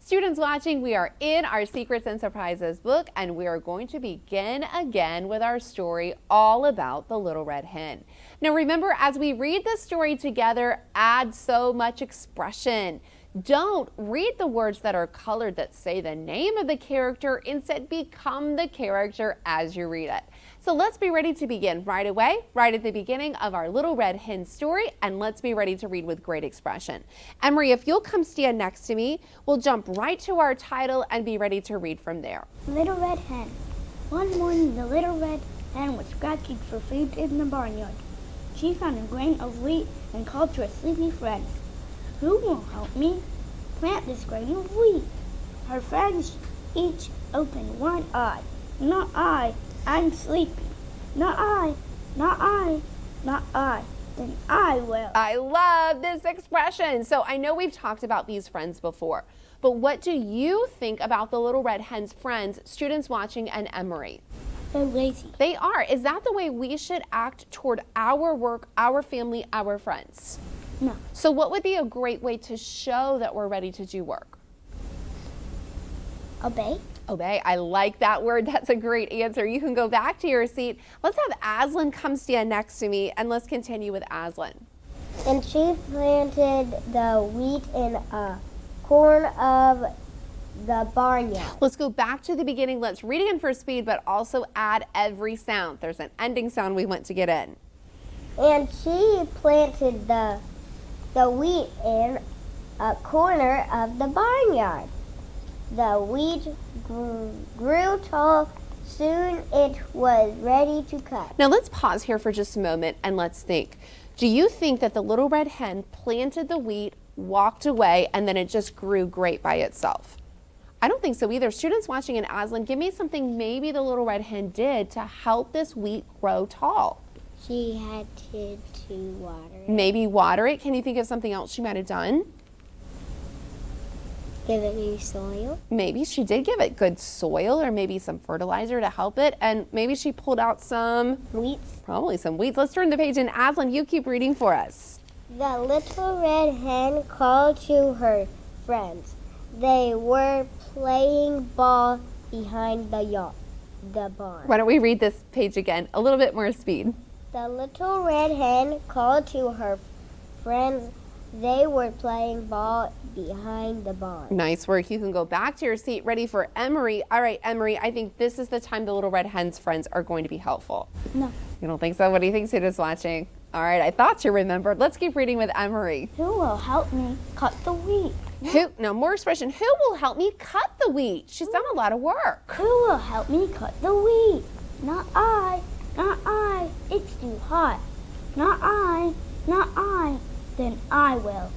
Students watching, we are in our Secrets and Surprises book, and we are going to begin again with our story all about the Little Red Hen. Now remember, as we read this story together, add so much expression. Don't read the words that are colored that say the name of the character. Instead, become the character as you read it. So let's be ready to begin right away, right at the beginning of our Little Red Hen story, and let's be ready to read with great expression. Emery, if you'll come stand next to me, we'll jump right to our title and be ready to read from there. Little Red Hen. One morning, the little red hen was scratching for food in the barnyard. She found a grain of wheat and called to her sleepy friends. Who will help me plant this grain of wheat? Her friends each opened one eye. Not I, I'm sleepy. Not I, not I, not I. Then I will. I love this expression. So I know we've talked about these friends before, but what do you think about the Little Red Hen's friends, students watching, and Emery? They're lazy. They are. Is that the way we should act toward our work, our family, our friends? No. So what would be a great way to show that we're ready to do work? Obey. Obey. I like that word. That's a great answer. You can go back to your seat. Let's have Aslan come stand next to me, and let's continue with Aslan. And she planted the wheat in a corn of the barnyard. Let's go back to the beginning. Let's read again for speed, but also add every sound. There's an ending sound we want to get in. And she planted the wheat in a corner of the barnyard. The wheat grew tall. Soon it was ready to cut. Now let's pause here for just a moment and let's think. Do you think that the Little Red Hen planted the wheat, walked away, and then it just grew great by itself? I don't think so either. Students watching in Aslan, give me something maybe the Little Red Hen did to help this wheat grow tall. She had to water it. Maybe water it. Can you think of something else she might have done? Give it new soil. Maybe she did give it good soil or maybe some fertilizer to help it, and maybe she pulled out some Weeds. probably some weeds. Let's turn the page, and Aslan, you keep reading for us. The little red hen called to her friends. They were playing ball behind the barn. Why don't we read this page again? A little bit more speed. The little red hen called to her friends. They were playing ball behind the barn. Nice work. You can go back to your seat, ready for Emery. All right, Emery, I think this is the time the Little Red Hen's friends are going to be helpful. No. You don't think so? What do you think, students watching? All right, I thought you remembered. Let's keep reading with Emery. Who will help me cut the wheat? Now more expression. Who will help me cut the wheat? She's done a lot of work. Who will help me cut the wheat? Not I, not I. It's too hot. Not I, not I. Then I will.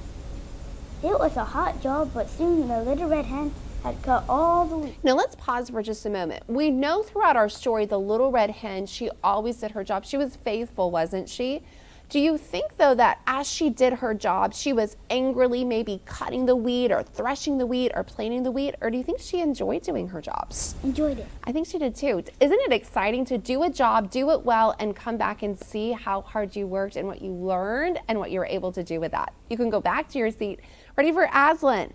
It was a hot job, but soon the little red hen had cut all the wheat. Now let's pause for just a moment. We know throughout our story the Little Red Hen, she always did her job. She was faithful, wasn't she? Do you think, though, that as she did her job, she was angrily maybe cutting the wheat or threshing the wheat or planing the wheat? Or do you think she enjoyed doing her jobs? Enjoyed it. I think she did too. Isn't it exciting to do a job, do it well, and come back and see how hard you worked and what you learned and what you were able to do with that? You can go back to your seat. Ready for Aslan?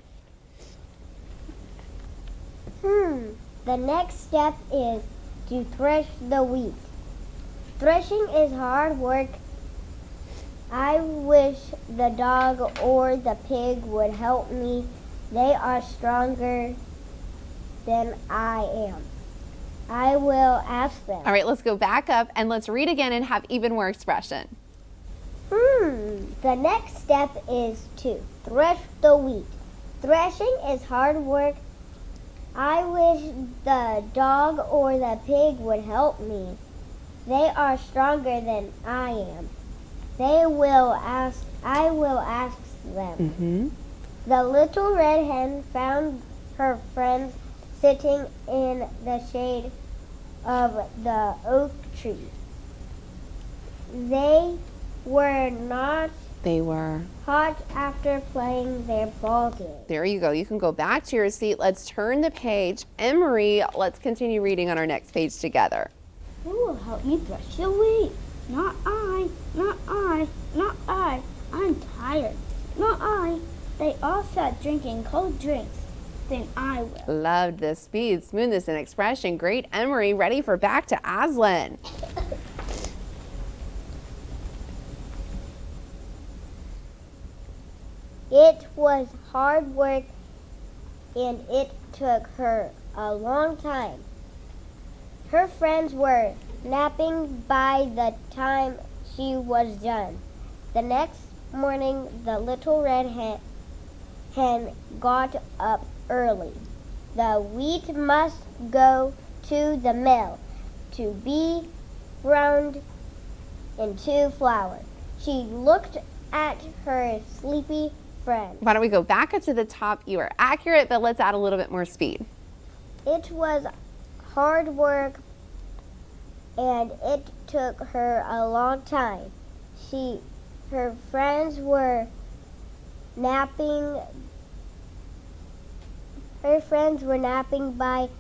The next step is to thresh the wheat. Threshing is hard work. I wish the dog or the pig would help me. They are stronger than I am. I will ask them. All right, let's go back up and let's read again and have even more expression. The next step is to thresh the wheat. Threshing is hard work. I wish the dog or the pig would help me. They are stronger than I am. I will ask them. The little red hen found her friends sitting in the shade of the oak tree. They were hot after playing their ball game. There you go. You can go back to your seat. Let's turn the page. Emery, let's continue reading on our next page together. Who will help me thresh the wheat? Not I, not I, not I. I'm tired. Not I. They all sat drinking cold drinks. then I will. Loved the speed, smoothness, and expression. Great, Emery. Ready for back to Aslan. It was hard work and it took her a long time. Her friends were napping by the time she was done. The next morning, the little red hen got up early. The wheat must go to the mill to be ground into flour. She looked at her sleepy friend. Why don't we go back up to the top? You are accurate, but let's add a little bit more speed. It was hard work and it took her a long time. Her friends were napping. Her friends were napping by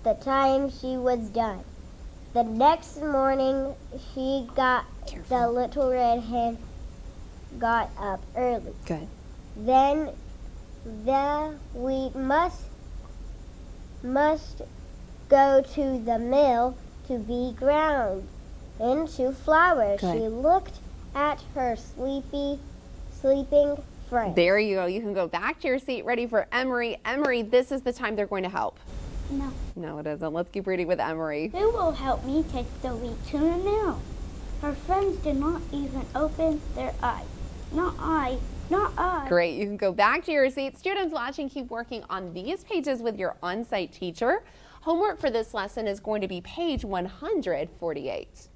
the time she was done. The next morning, the little red hen got up early. Good. Then the wheat must go to the mill to be ground into flour. Good. She looked at her sleeping friend. There you go. You can go back to your seat, ready for Emery. Emery, this is the time they're going to help. No. No, it isn't. Let's keep reading with Emery. Who will help me take the wheat to the mill? Her friends did not even open their eyes. Not I. Not I. Great. You can go back to your seat. Students watching, keep working on these pages with your on-site teacher. Homework for this lesson is going to be page 148.